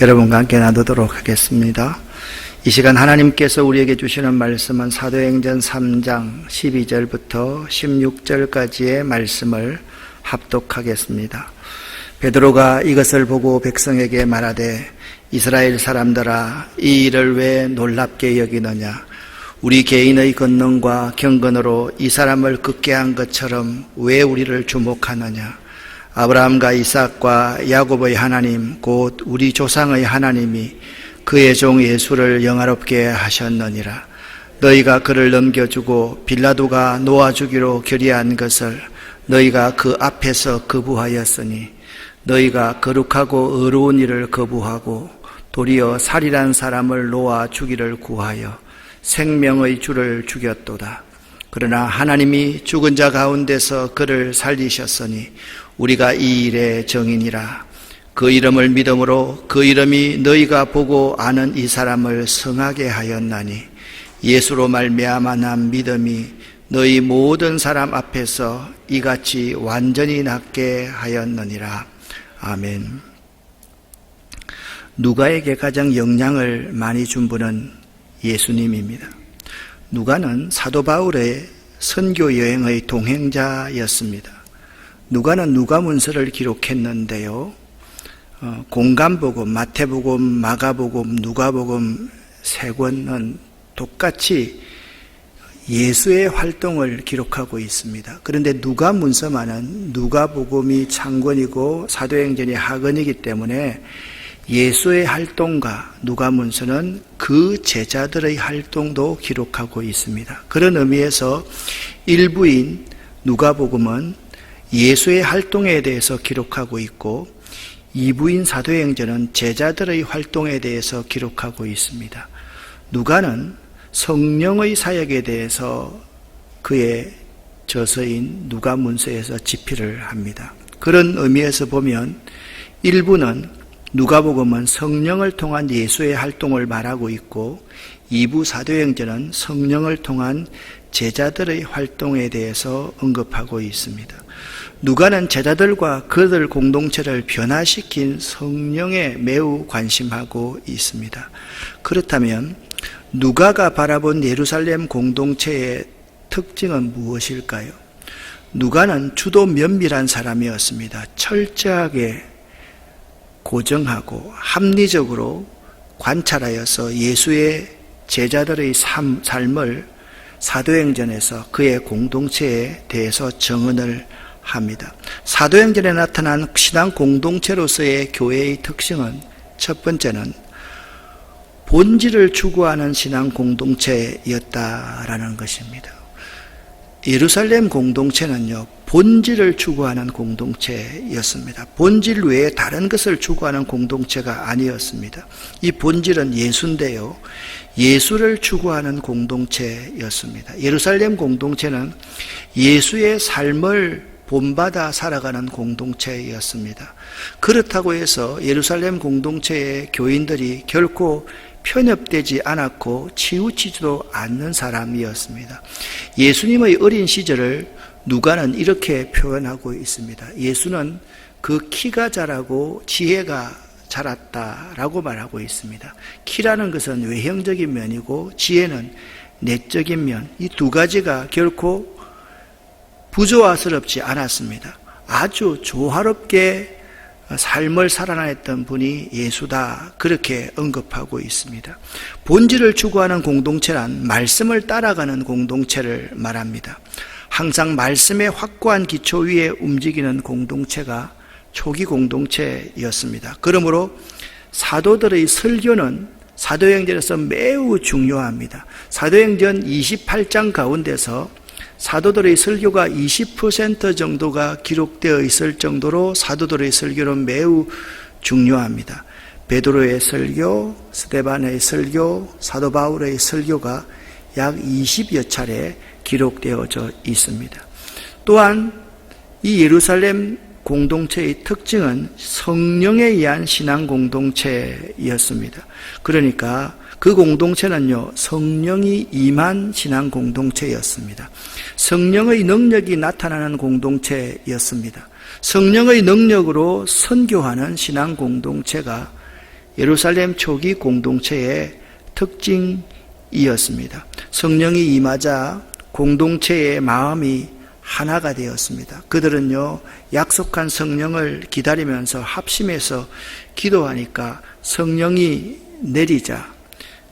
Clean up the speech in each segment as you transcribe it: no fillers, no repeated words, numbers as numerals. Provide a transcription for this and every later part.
여러분과 함께 나누도록 하겠습니다. 이 시간 하나님께서 우리에게 주시는 말씀은 사도행전 3장 12절부터 16절까지의 말씀을 합독하겠습니다. 베드로가 이것을 보고 백성에게 말하되 이스라엘 사람들아, 이 일을 왜 놀랍게 여기느냐? 우리 개인의 권능과 경건으로 이 사람을 굳게 한 것처럼 왜 우리를 주목하느냐? 아브라함과 이삭과 야곱의 하나님 곧 우리 조상의 하나님이 그의 종 예수를 영화롭게 하셨느니라. 너희가 그를 넘겨주고 빌라도가 놓아주기로 결의한 것을 너희가 그 앞에서 거부하였으니 너희가 거룩하고 의로운 일을 거부하고 도리어 살인한 사람을 놓아주기를 구하여 생명의 주를 죽였도다. 그러나 하나님이 죽은 자 가운데서 그를 살리셨으니 우리가 이 일의 정인이라. 그 이름을 믿음으로 그 이름이 너희가 보고 아는 이 사람을 성하게 하였나니 예수로 말미암아 난 믿음이 너희 모든 사람 앞에서 이같이 완전히 낫게 하였느니라. 아멘. 누가에게 가장 영향을 많이 준 분은 예수님입니다. 누가는 사도 바울의 선교 여행의 동행자였습니다. 누가는 누가문서를 기록했는데요, 공간복음, 마태복음, 마가복음, 누가복음 세 권은 똑같이 예수의 활동을 기록하고 있습니다. 그런데 누가문서만은 누가복음이 창권이고 사도행전이 하권이기 때문에 예수의 활동과 누가문서는 그 제자들의 활동도 기록하고 있습니다. 그런 의미에서 일부인 누가복음은 예수의 활동에 대해서 기록하고 있고, 이부인 사도행전은 제자들의 활동에 대해서 기록하고 있습니다. 누가는 성령의 사역에 대해서 그의 저서인 누가문서에서 집필을 합니다. 그런 의미에서 보면 일부는 누가복음은 성령을 통한 예수의 활동을 말하고 있고, 이부 사도행전은 성령을 통한 제자들의 활동에 대해서 언급하고 있습니다. 누가는 제자들과 그들 공동체를 변화시킨 성령에 매우 관심하고 있습니다. 그렇다면 누가가 바라본 예루살렘 공동체의 특징은 무엇일까요? 누가는 주도 면밀한 사람이었습니다. 철저하게 고정하고 합리적으로 관찰하여서 예수의 제자들의 삶을 사도행전에서 그의 공동체에 대해서 정언을 합니다. 사도행전에 나타난 신앙 공동체로서의 교회의 특징은 첫 번째는 본질을 추구하는 신앙 공동체였다라는 것입니다. 예루살렘 공동체는요, 본질을 추구하는 공동체였습니다. 본질 외에 다른 것을 추구하는 공동체가 아니었습니다. 이 본질은 예수인데요, 예수를 추구하는 공동체였습니다. 예루살렘 공동체는 예수의 삶을 본받아 살아가는 공동체였습니다. 그렇다고 해서 예루살렘 공동체의 교인들이 결코 편협되지 않았고 치우치지도 않는 사람이었습니다. 예수님의 어린 시절을 누가는 이렇게 표현하고 있습니다. 예수는 그 키가 자라고 지혜가 자랐다라고 말하고 있습니다. 키라는 것은 외형적인 면이고 지혜는 내적인 면, 이 두 가지가 결코 부조화스럽지 않았습니다. 아주 조화롭게 삶을 살아냈던 분이 예수다, 그렇게 언급하고 있습니다. 본질을 추구하는 공동체란 말씀을 따라가는 공동체를 말합니다. 항상 말씀의 확고한 기초 위에 움직이는 공동체가 초기 공동체였습니다. 그러므로 사도들의 설교는 사도행전에서 매우 중요합니다. 사도행전 28장 가운데서 사도들의 설교가 20% 정도가 기록되어 있을 정도로 사도들의 설교는 매우 중요합니다. 베드로의 설교, 스데반의 설교, 사도 바울의 설교가 약 20여 차례 기록되어져 있습니다. 또한 이 예루살렘 공동체의 특징은 성령에 의한 신앙 공동체였습니다. 그러니까 그 공동체는요, 성령이 임한 신앙 공동체였습니다. 성령의 능력이 나타나는 공동체였습니다. 성령의 능력으로 선교하는 신앙 공동체가 예루살렘 초기 공동체의 특징이었습니다. 성령이 임하자 공동체의 마음이 하나가 되었습니다. 그들은요, 약속한 성령을 기다리면서 합심해서 기도하니까 성령이 내리자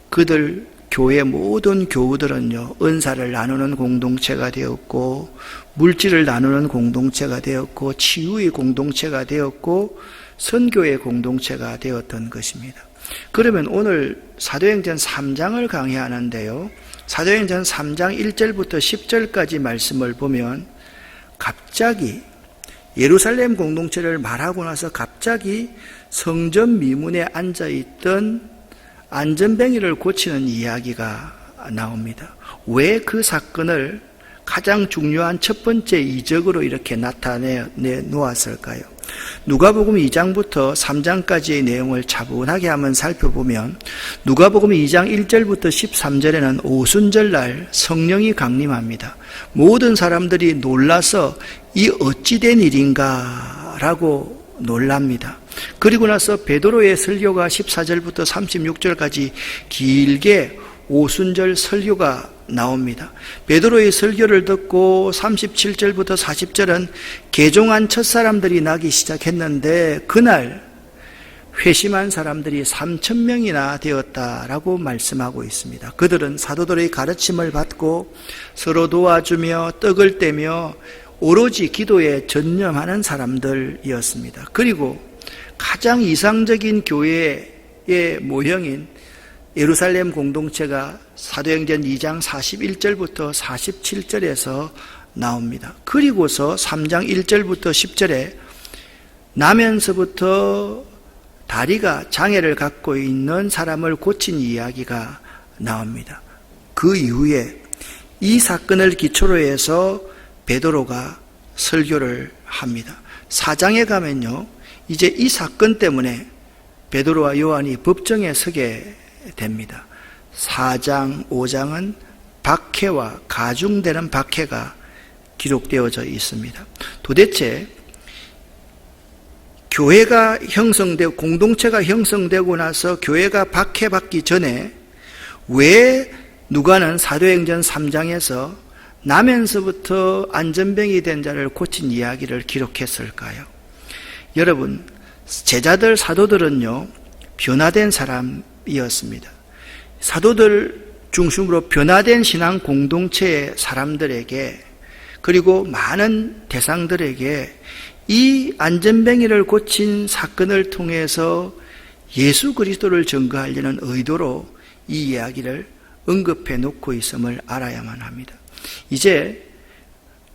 그들 교회 모든 교우들은요, 은사를 나누는 공동체가 되었고, 물질을 나누는 공동체가 되었고, 치유의 공동체가 되었고, 선교의 공동체가 되었던 것입니다. 그러면 오늘 사도행전 3장을 강의하는데요, 사도행전 3장 1절부터 10절까지 말씀을 보면 갑자기 예루살렘 공동체를 말하고 나서 갑자기 성전 미문에 앉아있던 안전뱅이를 고치는 이야기가 나옵니다. 왜 그 사건을 가장 중요한 첫 번째 이적으로 이렇게 나타내 놓았을까요? 누가복음 2장부터 3장까지의 내용을 차분하게 한번 살펴보면 누가복음 2장 1절부터 13절에는 오순절날 성령이 강림합니다. 모든 사람들이 놀라서 이 어찌된 일인가 라고 놀랍니다. 그리고 나서 베드로의 설교가 14절부터 36절까지 길게 오순절 설교가 나옵니다. 베드로의 설교를 듣고 37절부터 40절은 개종한 첫사람들이 나기 시작했는데 그날 회심한 사람들이 3,000명이나 되었다라고 말씀하고 있습니다. 그들은 사도들의 가르침을 받고 서로 도와주며 떡을 떼며 오로지 기도에 전념하는 사람들이었습니다. 그리고 가장 이상적인 교회의 모형인 예루살렘 공동체가 사도행전 2장 41절부터 47절에서 나옵니다. 그리고서 3장 1절부터 10절에 나면서부터 다리가 장애를 갖고 있는 사람을 고친 이야기가 나옵니다. 그 이후에 이 사건을 기초로 해서 베드로가 설교를 합니다. 4장에 가면요, 이제 이 사건 때문에 베드로와 요한이 법정에 서게 됩니다. 4장, 5장은 박해와 가중되는 박해가 기록되어져 있습니다. 도대체 교회가 형성되고 공동체가 형성되고 나서 교회가 박해받기 전에 왜 누가는 사도행전 3장에서 나면서부터 안전병이 된 자를 고친 이야기를 기록했을까요? 여러분, 제자들 사도들은요, 변화된 사람이었습니다. 사도들 중심으로 변화된 신앙 공동체의 사람들에게 그리고 많은 대상들에게 이 안전뱅이를 고친 사건을 통해서 예수 그리스도를 증거하려는 의도로 이 이야기를 언급해 놓고 있음을 알아야만 합니다. 이제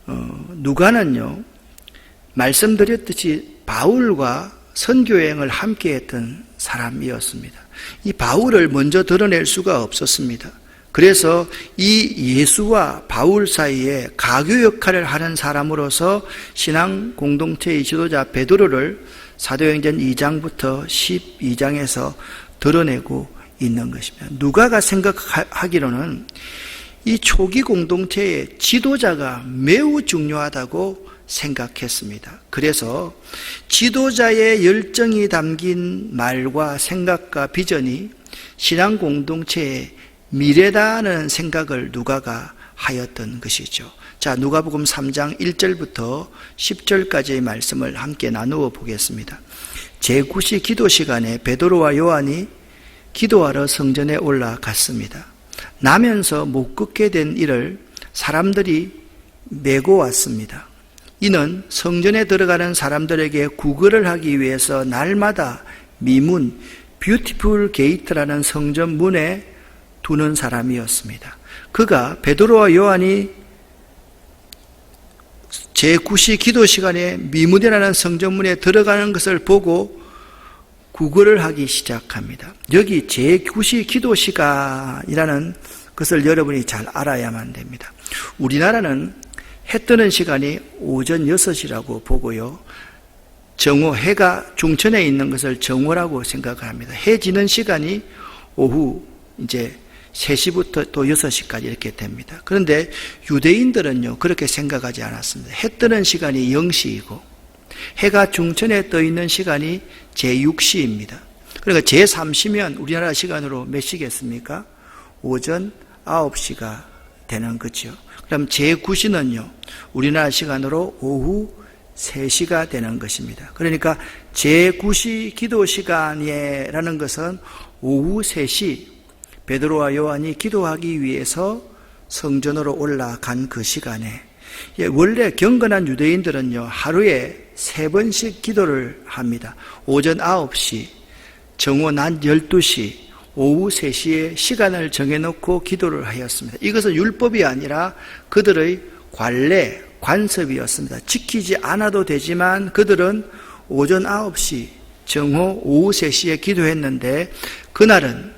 누가는요, 말씀드렸듯이 바울과 선교여행을 함께 했던 사람이었습니다. 이 바울을 먼저 드러낼 수가 없었습니다. 그래서 이 예수와 바울 사이에 가교 역할을 하는 사람으로서 신앙 공동체의 지도자 베드로를 사도행전 2장부터 12장에서 드러내고 있는 것입니다. 누가가 생각하기로는 이 초기 공동체의 지도자가 매우 중요하다고 생각했습니다. 그래서 지도자의 열정이 담긴 말과 생각과 비전이 신앙 공동체의 미래다는 생각을 누가가 하였던 것이죠. 자, 누가복음 3장 1절부터 10절까지의 말씀을 함께 나누어 보겠습니다. 제9시 기도 시간에 베드로와 요한이 기도하러 성전에 올라갔습니다. 나면서 못 걷게 된 이를 사람들이 메고 왔습니다. 이는 성전에 들어가는 사람들에게 구걸을 하기 위해서 날마다 미문, 뷰티풀 게이트라는 성전 문에 두는 사람이었습니다. 그가 베드로와 요한이 제9시 기도 시간에 미문이라는 성전문에 들어가는 것을 보고 구걸을 하기 시작합니다. 여기 제9시 기도 시간이라는 것을 여러분이 잘 알아야만 됩니다. 우리나라는 해 뜨는 시간이 오전 6시라고 보고요. 정오, 해가 중천에 있는 것을 정오라고 생각합니다. 해 지는 시간이 오후 이제 3시부터 또 6시까지 이렇게 됩니다. 그런데 유대인들은요, 그렇게 생각하지 않았습니다. 해 뜨는 시간이 0시이고 해가 중천에 떠 있는 시간이 제6시입니다. 그러니까 제3시면 우리나라 시간으로 몇 시겠습니까? 오전 9시가 되는 거죠. 그럼 제9시는요, 우리나라 시간으로 오후 3시가 되는 것입니다. 그러니까 제9시 기도 시간이라는 것은 오후 3시 베드로와 요한이 기도하기 위해서 성전으로 올라간 그 시간에, 원래 경건한 유대인들은요, 하루에 3번씩 기도를 합니다. 오전 9시, 정오 낮 12시, 오후 3시에 시간을 정해놓고 기도를 하였습니다. 이것은 율법이 아니라 그들의 관례, 관습이었습니다. 지키지 않아도 되지만 그들은 오전 9시, 정오, 오후 3시에 기도했는데, 그날은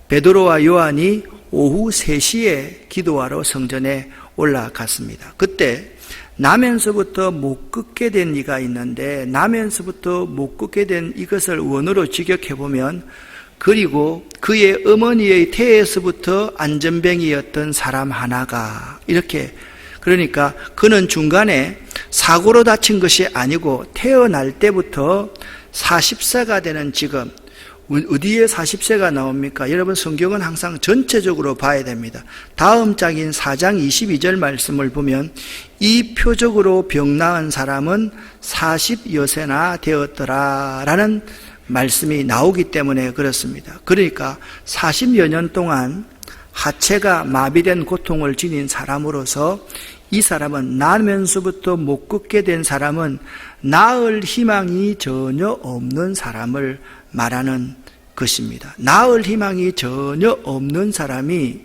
베드로와 요한이 오후 3시에 기도하러 성전에 올라갔습니다. 그때 나면서부터 못 걷게 된 이가 있는데, 나면서부터 못 걷게 된 이것을 원어로 직역해보면, 그리고 그의 어머니의 태에서부터 안전병이었던 사람 하나가, 이렇게, 그러니까 그는 중간에 사고로 다친 것이 아니고 태어날 때부터 40세가 되는 지금, 어디에 40세가 나옵니까? 여러분, 성경은 항상 전체적으로 봐야 됩니다. 다음 장인 4장 22절 말씀을 보면 이 표적으로 병 나은 사람은 40여세나 되었더라 라는 말씀이 나오기 때문에 그렇습니다. 그러니까 40여 년 동안 하체가 마비된 고통을 지닌 사람으로서 이 사람은 나면서부터 못 걷게 된 사람은 나을 희망이 전혀 없는 사람을 말하는 것입니다. 나을 희망이 전혀 없는 사람이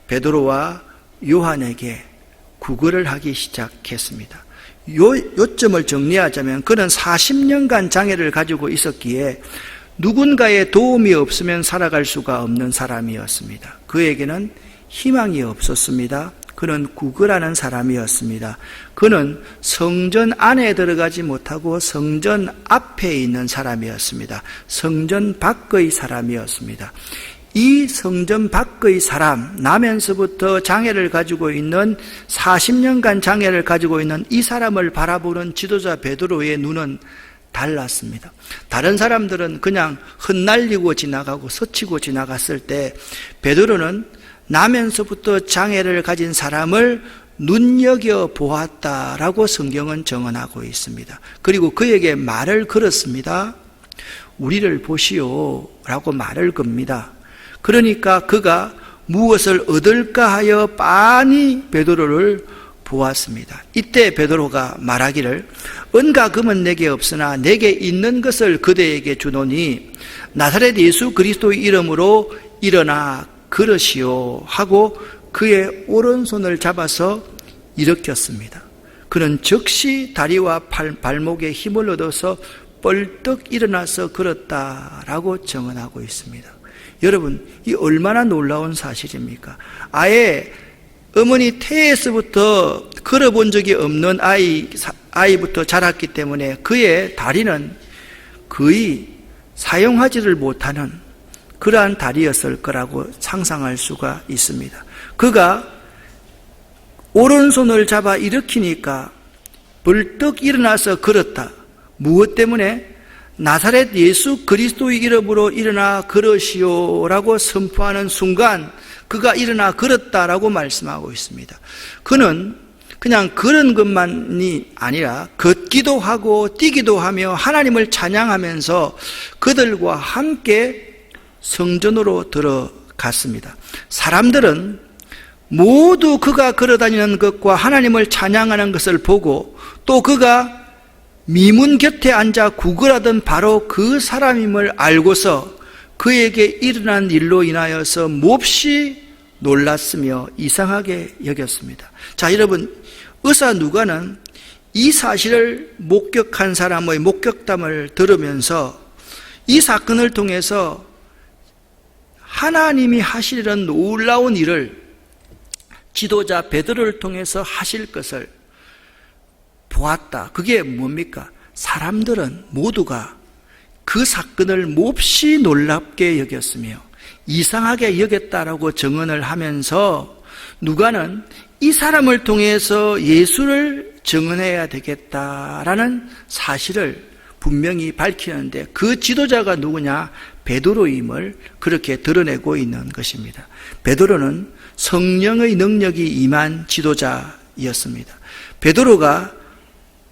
베드로와 요한에게 구걸을 하기 시작했습니다. 요점을 정리하자면 그는 40년간 장애를 가지고 있었기에 누군가의 도움이 없으면 살아갈 수가 없는 사람이었습니다. 그에게는 희망이 없었습니다. 그는 구걸하는 사람이었습니다. 그는 성전 안에 들어가지 못하고 성전 앞에 있는 사람이었습니다. 성전 밖의 사람이었습니다. 이 성전 밖의 사람, 나면서부터 장애를 가지고 있는 40년간 장애를 가지고 있는 이 사람을 바라보는 지도자 베드로의 눈은 달랐습니다. 다른 사람들은 그냥 흩날리고 지나가고 스치고 지나갔을 때 베드로는 나면서부터 장애를 가진 사람을 눈여겨보았다라고 성경은 정언하고 있습니다. 그리고 그에게 말을 걸었습니다. 우리를 보시오 라고 말을 겁니다. 그러니까 그가 무엇을 얻을까 하여 빤히 베드로를 보았습니다. 이때 베드로가 말하기를 은과 금은 내게 없으나 내게 있는 것을 그대에게 주노니 나사렛 예수 그리스도의 이름으로 일어나 걸으시오 하고 그의 오른손을 잡아서 일으켰습니다. 그는 즉시 다리와 발목에 힘을 얻어서 뻘떡 일어나서 걸었다라고 정언하고 있습니다. 여러분, 이 얼마나 놀라운 사실입니까? 아예 어머니 태에서부터 걸어본 적이 없는 아이부터 자랐기 때문에 그의 다리는 거의 사용하지를 못하는 그러한 다리였을 거라고 상상할 수가 있습니다. 그가 오른손을 잡아 일으키니까 벌떡 일어나서 걸었다. 무엇 때문에? 나사렛 예수 그리스도의 이름으로 일어나 걸으시오라고 선포하는 순간 그가 일어나 걸었다라고 말씀하고 있습니다. 그는 그냥 그런 것만이 아니라 걷기도 하고 뛰기도 하며 하나님을 찬양하면서 그들과 함께 성전으로 들어갔습니다. 사람들은 모두 그가 걸어다니는 것과 하나님을 찬양하는 것을 보고 또 그가 미문 곁에 앉아 구걸하던 바로 그 사람임을 알고서 그에게 일어난 일로 인하여서 몹시 놀랐으며 이상하게 여겼습니다. 자, 여러분, 의사 누가는 이 사실을 목격한 사람의 목격담을 들으면서 이 사건을 통해서 하나님이 하시려는 놀라운 일을 지도자 베드로를 통해서 하실 것을 보았다. 그게 뭡니까? 사람들은 모두가 그 사건을 몹시 놀랍게 여겼으며 이상하게 여겼다라고 정언을 하면서 누가는 이 사람을 통해서 예수를 증언해야 되겠다라는 사실을 분명히 밝히는데 그 지도자가 누구냐? 베드로임을 그렇게 드러내고 있는 것입니다. 베드로는 성령의 능력이 임한 지도자였습니다. 베드로가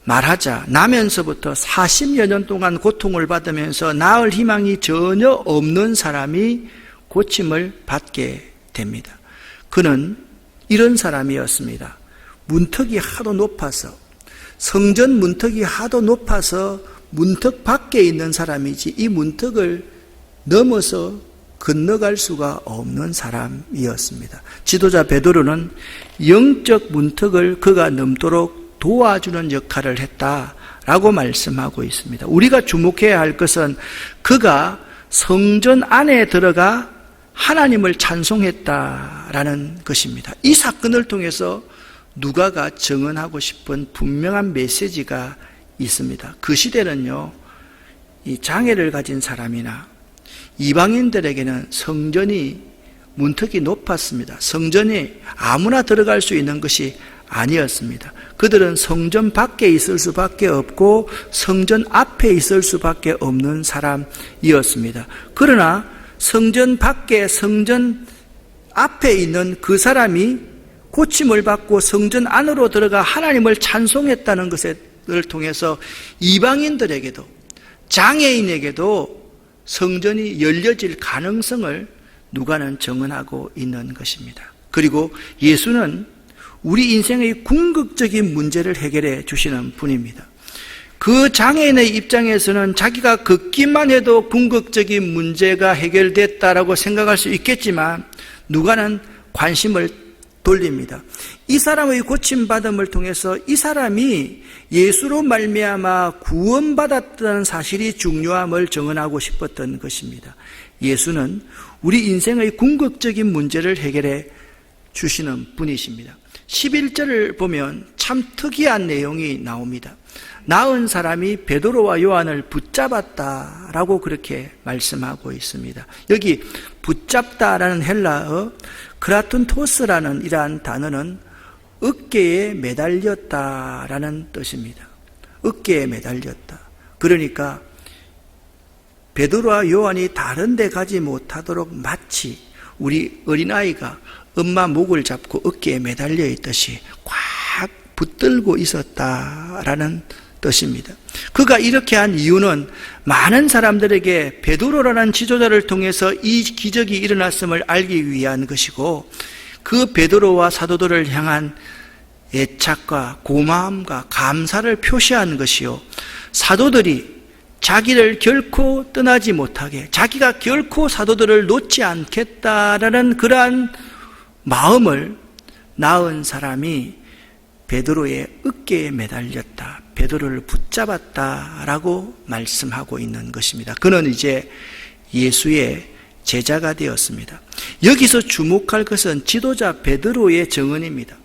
말하자 나면서부터 40여 년 동안 고통을 받으면서 나을 희망이 전혀 없는 사람이 고침을 받게 됩니다. 그는 이런 사람이었습니다. 문턱이 하도 높아서, 성전 문턱이 하도 높아서 문턱 밖에 있는 사람이지 이 문턱을 넘어서 건너갈 수가 없는 사람이었습니다. 지도자 베드로는 영적 문턱을 그가 넘도록 도와주는 역할을 했다라고 말씀하고 있습니다. 우리가 주목해야 할 것은 그가 성전 안에 들어가 하나님을 찬송했다라는 것입니다. 이 사건을 통해서 누가가 증언하고 싶은 분명한 메시지가 있습니다. 그 시대는요, 이 장애를 가진 사람이나 이방인들에게는 성전이 문턱이 높았습니다. 성전이 아무나 들어갈 수 있는 것이 아니었습니다. 그들은 성전 밖에 있을 수밖에 없고 성전 앞에 있을 수밖에 없는 사람이었습니다. 그러나 성전 밖에, 성전 앞에 있는 그 사람이 고침을 받고 성전 안으로 들어가 하나님을 찬송했다는 것을 통해서 이방인들에게도, 장애인에게도 성전이 열려질 가능성을 누가는 증언하고 있는 것입니다. 그리고 예수는 우리 인생의 궁극적인 문제를 해결해 주시는 분입니다. 그 장애인의 입장에서는 자기가 걷기만 해도 궁극적인 문제가 해결됐다라고 생각할 수 있겠지만 누가는 관심을 돌립니다. 이 사람의 고침받음을 통해서 이 사람이 예수로 말미암아 구원받았다는 사실이 중요함을 증언하고 싶었던 것입니다. 예수는 우리 인생의 궁극적인 문제를 해결해 주시는 분이십니다. 11절을 보면 참 특이한 내용이 나옵니다. 나은 사람이 베드로와 요한을 붙잡았다라고 그렇게 말씀하고 있습니다. 여기 붙잡다라는 헬라어 크라툰토스라는 이러한 단어는 어깨에 매달렸다라는 뜻입니다. 어깨에 매달렸다. 그러니까 베드로와 요한이 다른 데 가지 못하도록 마치 우리 어린아이가 엄마 목을 잡고 어깨에 매달려 있듯이 꽉 붙들고 있었다라는 뜻입니다. 그가 이렇게 한 이유는 많은 사람들에게 베드로라는 지도자를 통해서 이 기적이 일어났음을 알기 위한 것이고, 그 베드로와 사도들을 향한 애착과 고마움과 감사를 표시한 것이요, 사도들이 자기를 결코 떠나지 못하게, 자기가 결코 사도들을 놓지 않겠다라는 그러한 마음을 낳은 사람이 베드로의 어깨에 매달렸다, 베드로를 붙잡았다라고 말씀하고 있는 것입니다. 그는 이제 예수의 제자가 되었습니다. 여기서 주목할 것은 지도자 베드로의 증언입니다.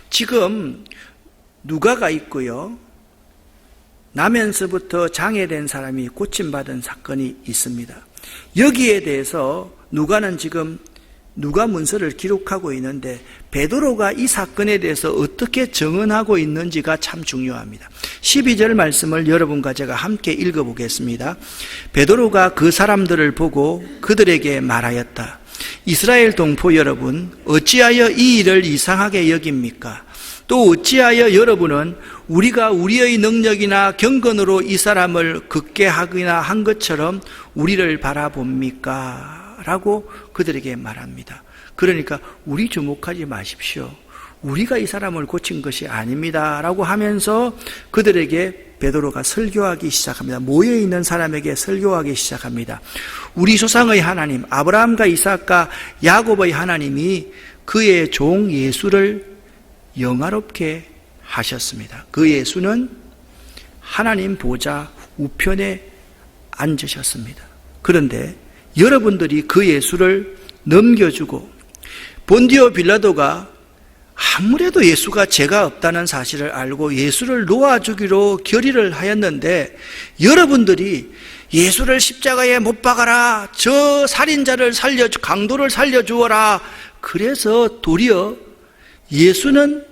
지금 누가가 있고요, 나면서부터 장애된 사람이 고침받은 사건이 있습니다. 여기에 대해서 누가는 지금 누가 문서를 기록하고 있는데 베드로가 이 사건에 대해서 어떻게 증언하고 있는지가 참 중요합니다. 12절 말씀을 여러분과 제가 함께 읽어보겠습니다. 베드로가 그 사람들을 보고 그들에게 말하였다. 이스라엘 동포 여러분, 어찌하여 이 일을 이상하게 여깁니까? 또 어찌하여 여러분은 우리가 우리의 능력이나 경건으로 이 사람을 걷게 하거나 한 것처럼 우리를 바라봅니까? 라고 그들에게 말합니다. 그러니까 우리 주목하지 마십시오. 우리가 이 사람을 고친 것이 아닙니다. 라고 하면서 그들에게 베드로가 설교하기 시작합니다. 모여있는 사람에게 설교하기 시작합니다. 우리 조상의 하나님, 아브라함과 이삭과 야곱의 하나님이 그의 종 예수를 영화롭게 하셨습니다. 그 예수는 하나님 보좌 우편에 앉으셨습니다. 그런데 여러분들이 그 예수를 넘겨주고, 본디오 빌라도가 아무래도 예수가 죄가 없다는 사실을 알고 예수를 놓아주기로 결의를 하였는데, 여러분들이 예수를 십자가에 못 박아라, 저 살인자를 강도를 살려주어라, 그래서 도리어 예수는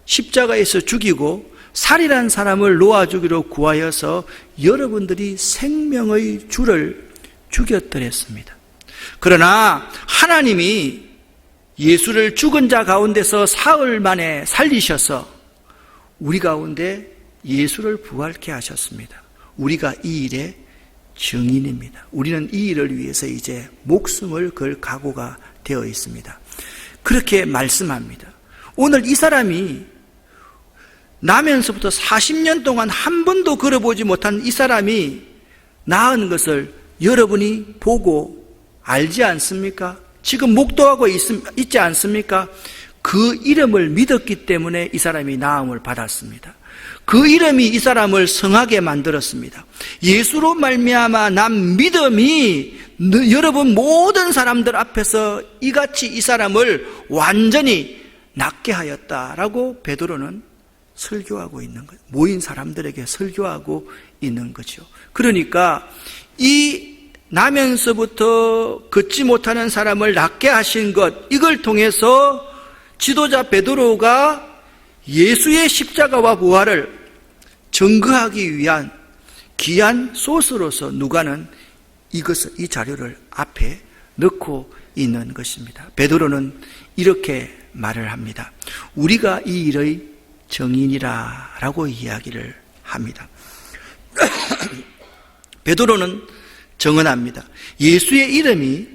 십자가에서 죽이고 살인한 사람을 놓아주기로 구하여서 여러분들이 생명의 줄을 죽였더랬습니다. 그러나 하나님이 예수를 죽은 자 가운데서 사흘 만에 살리셔서 우리 가운데 예수를 부활케 하셨습니다. 우리가 이 일의 증인입니다. 우리는 이 일을 위해서 이제 목숨을 걸 각오가 되어 있습니다. 그렇게 말씀합니다. 오늘 이 사람이 나면서부터 40년 동안 한 번도 걸어보지 못한 이 사람이 나은 것을 여러분이 보고 알지 않습니까? 지금 목도하고 있지 않습니까? 그 이름을 믿었기 때문에 이 사람이 나음을 받았습니다. 그 이름이 이 사람을 성하게 만들었습니다. 예수로 말미암아 난 믿음이 여러분 모든 사람들 앞에서 이같이 이 사람을 완전히 낫게 하였다라고 베드로는 설교하고 있는 거예요. 모인 사람들에게 설교하고 있는 거죠. 그러니까 이 나면서부터 걷지 못하는 사람을 낫게 하신 것, 이걸 통해서 지도자 베드로가 예수의 십자가와 부활을 증거하기 위한 귀한 소스로서 누가는 이 자료를 앞에 넣고 있는 것입니다. 베드로는 이렇게 말을 합니다. 우리가 이 일의 증인이라고 이야기를 합니다. 베드로는 증언합니다. 예수의 이름이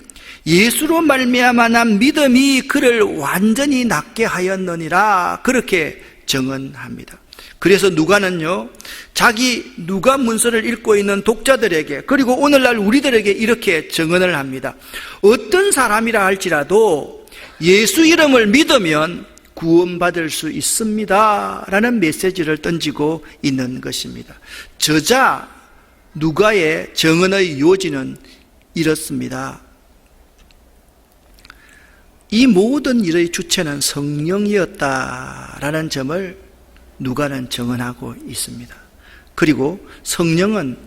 예수로 말미암아 난 믿음이 그를 완전히 낫게 하였느니라 그렇게 증언합니다. 그래서 누가는요, 자기 누가 문서를 읽고 있는 독자들에게 그리고 오늘날 우리들에게 이렇게 증언을 합니다. 어떤 사람이라 할지라도 예수 이름을 믿으면 구원받을 수 있습니다 라는 메시지를 던지고 있는 것입니다. 저자 누가의 증언의 요지는 이렇습니다. 이 모든 일의 주체는 성령이었다라는 점을 누가는 증언하고 있습니다. 그리고 성령은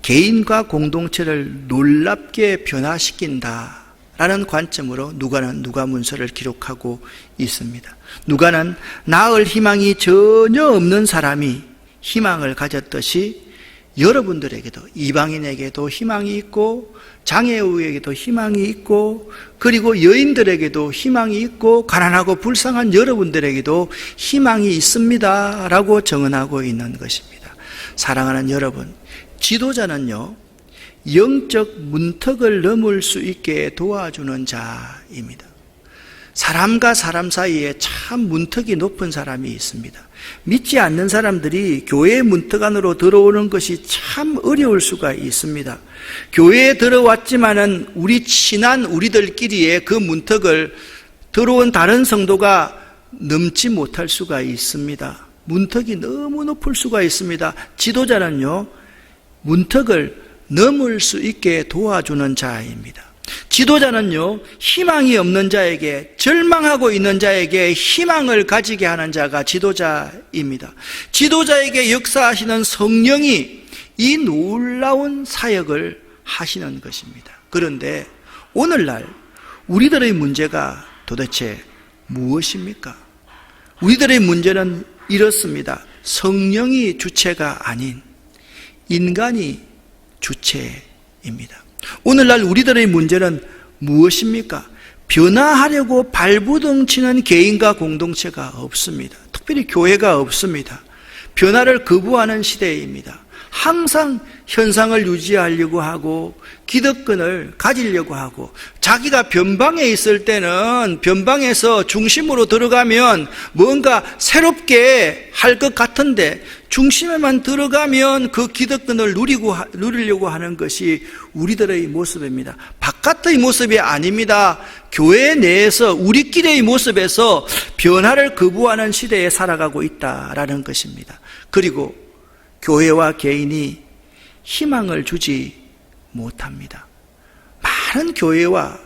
개인과 공동체를 놀랍게 변화시킨다라는 관점으로 누가는 누가 문서를 기록하고 있습니다. 누가는 나을 희망이 전혀 없는 사람이 희망을 가졌듯이 여러분들에게도, 이방인에게도 희망이 있고 장애우에게도 희망이 있고 그리고 여인들에게도 희망이 있고 가난하고 불쌍한 여러분들에게도 희망이 있습니다 라고 증언하고 있는 것입니다. 사랑하는 여러분, 지도자는요 영적 문턱을 넘을 수 있게 도와주는 자입니다. 사람과 사람 사이에 참 문턱이 높은 사람이 있습니다. 믿지 않는 사람들이 교회의 문턱 안으로 들어오는 것이 참 어려울 수가 있습니다. 교회에 들어왔지만은 우리 친한 우리들끼리의 그 문턱을 들어온 다른 성도가 넘지 못할 수가 있습니다. 문턱이 너무 높을 수가 있습니다. 지도자는요, 문턱을 넘을 수 있게 도와주는 자입니다. 지도자는요, 희망이 없는 자에게, 절망하고 있는 자에게 희망을 가지게 하는 자가 지도자입니다. 지도자에게 역사하시는 성령이 이 놀라운 사역을 하시는 것입니다. 그런데 오늘날 우리들의 문제가 도대체 무엇입니까? 우리들의 문제는 이렇습니다. 성령이 주체가 아닌 인간이 주체입니다. 오늘날 우리들의 문제는 무엇입니까? 변화하려고 발부둥치는 개인과 공동체가 없습니다. 특별히 교회가 없습니다. 변화를 거부하는 시대입니다. 항상 현상을 유지하려고 하고 기득권을 가지려고 하고 자기가 변방에 있을 때는 변방에서 중심으로 들어가면 뭔가 새롭게 할 것 같은데 중심에만 들어가면 그 기득권을 누리려고 하는 것이 우리들의 모습입니다. 바깥의 모습이 아닙니다. 교회 내에서 우리끼리의 모습에서 변화를 거부하는 시대에 살아가고 있다라는 것입니다. 그리고 교회와 개인이 희망을 주지 못합니다. 많은 교회와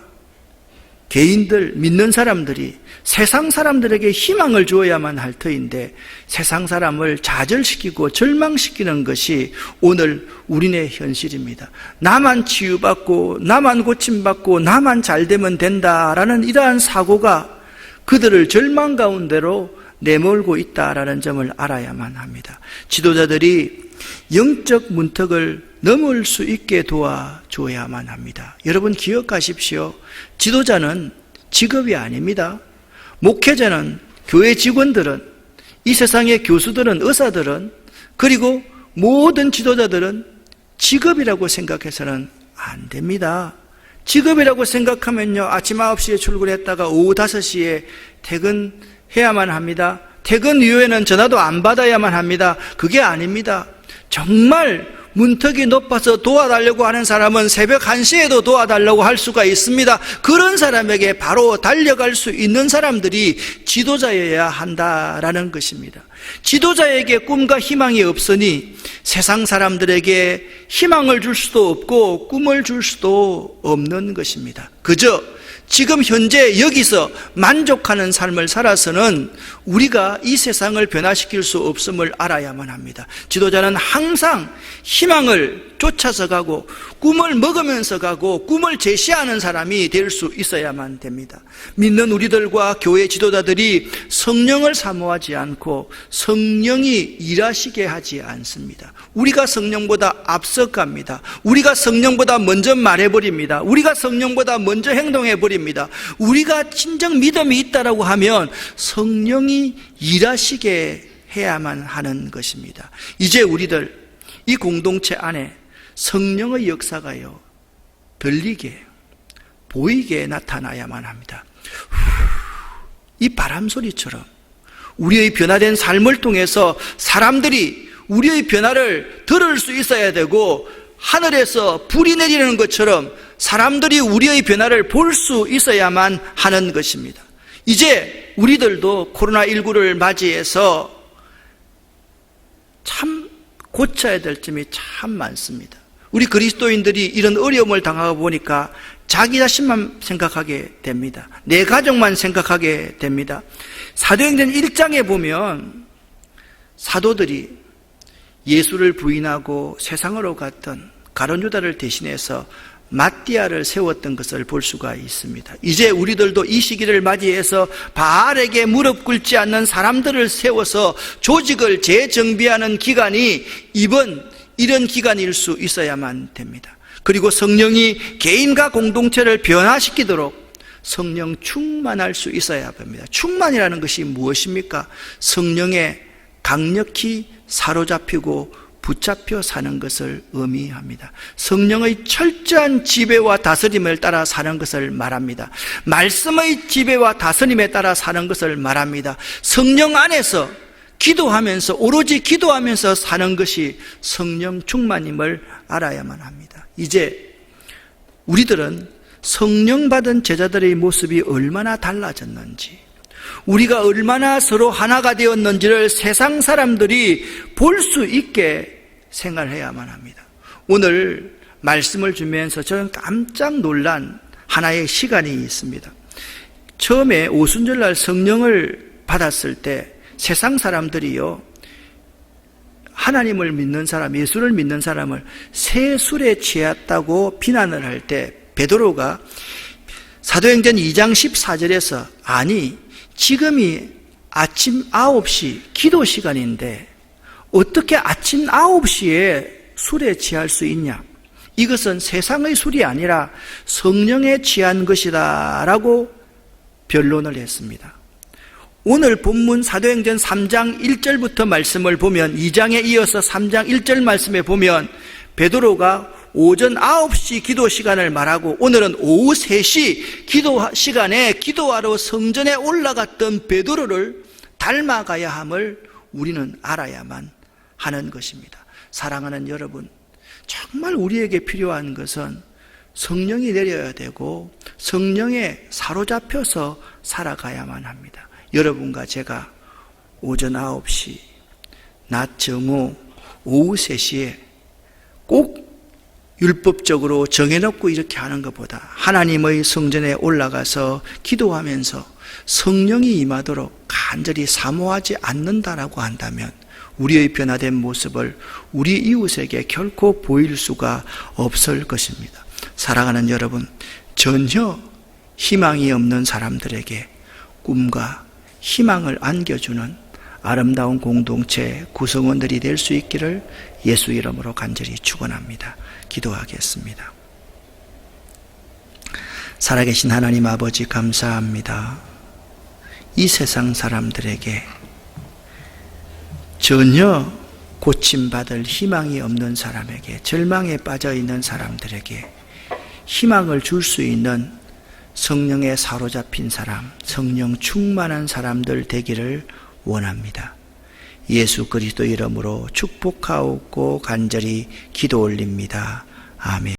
개인들, 믿는 사람들이 세상 사람들에게 희망을 주어야만 할 터인데 세상 사람을 좌절시키고 절망시키는 것이 오늘 우리네 현실입니다. 나만 치유받고 나만 고침받고 나만 잘되면 된다라는 이러한 사고가 그들을 절망 가운데로 내몰고 있다라는 점을 알아야만 합니다. 지도자들이 영적 문턱을 넘을 수 있게 도와줘야만 합니다. 여러분 기억하십시오. 지도자는 직업이 아닙니다. 목회자는, 교회 직원들은, 이 세상의 교수들은, 의사들은, 그리고 모든 지도자들은 직업이라고 생각해서는 안 됩니다. 직업이라고 생각하면요, 아침 9시에 출근했다가 오후 5시에 퇴근해야만 합니다. 퇴근 이후에는 전화도 안 받아야만 합니다. 그게 아닙니다. 정말 문턱이 높아서 도와달라고 하는 사람은 새벽 1시에도 도와달라고 할 수가 있습니다. 그런 사람에게 바로 달려갈 수 있는 사람들이 지도자여야 한다라는 것입니다. 지도자에게 꿈과 희망이 없으니 세상 사람들에게 희망을 줄 수도 없고 꿈을 줄 수도 없는 것입니다. 그저 지금 현재 여기서 만족하는 삶을 살아서는 우리가 이 세상을 변화시킬 수 없음을 알아야만 합니다. 지도자는 항상 희망을 쫓아서 가고 꿈을 먹으면서 가고 꿈을 제시하는 사람이 될 수 있어야만 됩니다. 믿는 우리들과 교회 지도자들이 성령을 사모하지 않고 성령이 일하시게 하지 않습니다. 우리가 성령보다 앞서갑니다. 우리가 성령보다 먼저 말해버립니다. 우리가 성령보다 먼저 행동해버립니다. 우리가 진정 믿음이 있다라고 하면 성령이 일하시게 해야만 하는 것입니다. 이제 우리들 이 공동체 안에 성령의 역사가요, 들리게, 보이게 나타나야만 합니다. 이 바람소리처럼 우리의 변화된 삶을 통해서 사람들이 우리의 변화를 들을 수 있어야 되고, 하늘에서 불이 내리는 것처럼 사람들이 우리의 변화를 볼 수 있어야만 하는 것입니다. 이제 우리들도 코로나19를 맞이해서 참 고쳐야 될 점이 참 많습니다. 우리 그리스도인들이 이런 어려움을 당하고 보니까 자기 자신만 생각하게 됩니다. 내 가족만 생각하게 됩니다. 사도행전 1장에 보면 사도들이 예수를 부인하고 세상으로 갔던 가룟 유다를 대신해서 마띠아를 세웠던 것을 볼 수가 있습니다. 이제 우리들도 이 시기를 맞이해서 바알에게 무릎 꿇지 않는 사람들을 세워서 조직을 재정비하는 기간이 이런 기간일 수 있어야만 됩니다. 그리고 성령이 개인과 공동체를 변화시키도록 성령 충만할 수 있어야 합니다. 충만이라는 것이 무엇입니까? 성령에 강력히 사로잡히고 붙잡혀 사는 것을 의미합니다. 성령의 철저한 지배와 다스림을 따라 사는 것을 말합니다. 말씀의 지배와 다스림에 따라 사는 것을 말합니다. 성령 안에서 기도하면서, 오로지 기도하면서 사는 것이 성령 충만임을 알아야만 합니다. 이제 우리들은 성령 받은 제자들의 모습이 얼마나 달라졌는지, 우리가 얼마나 서로 하나가 되었는지를 세상 사람들이 볼 수 있게 생활해야만 합니다. 오늘 말씀을 주면서 저는 깜짝 놀란 하나의 시간이 있습니다. 처음에 오순절날 성령을 받았을 때 세상 사람들이요, 하나님을 믿는 사람, 예수를 믿는 사람을 새 술에 취했다고 비난을 할 때 베드로가 사도행전 2장 14절에서 아니 지금이 아침 9시 기도 시간인데 어떻게 아침 9시에 술에 취할 수 있냐? 이것은 세상의 술이 아니라 성령에 취한 것이다 라고 변론을 했습니다. 오늘 본문 사도행전 3장 1절부터 말씀을 보면 2장에 이어서 3장 1절 말씀에 보면 베드로가 오전 9시 기도 시간을 말하고 오늘은 오후 3시 기도 시간에 기도하러 성전에 올라갔던 베드로를 닮아가야 함을 우리는 알아야만 하는 것입니다. 사랑하는 여러분, 정말 우리에게 필요한 것은 성령이 내려야 되고 성령에 사로잡혀서 살아가야만 합니다. 여러분과 제가 오전 9시, 낮 정오, 오후 3시에 꼭 율법적으로 정해놓고 이렇게 하는 것보다 하나님의 성전에 올라가서 기도하면서 성령이 임하도록 간절히 사모하지 않는다라고 한다면 우리의 변화된 모습을 우리 이웃에게 결코 보일 수가 없을 것입니다. 사랑하는 여러분, 전혀 희망이 없는 사람들에게 꿈과 희망을 안겨주는 아름다운 공동체 구성원들이 될 수 있기를 예수 이름으로 간절히 축원합니다. 기도하겠습니다. 살아계신 하나님 아버지 감사합니다. 이 세상 사람들에게 전혀 고침받을 희망이 없는 사람에게, 절망에 빠져 있는 사람들에게 희망을 줄 수 있는 성령에 사로잡힌 사람, 성령 충만한 사람들 되기를 원합니다. 예수 그리스도 이름으로 축복하옵고 간절히 기도 올립니다. 아멘.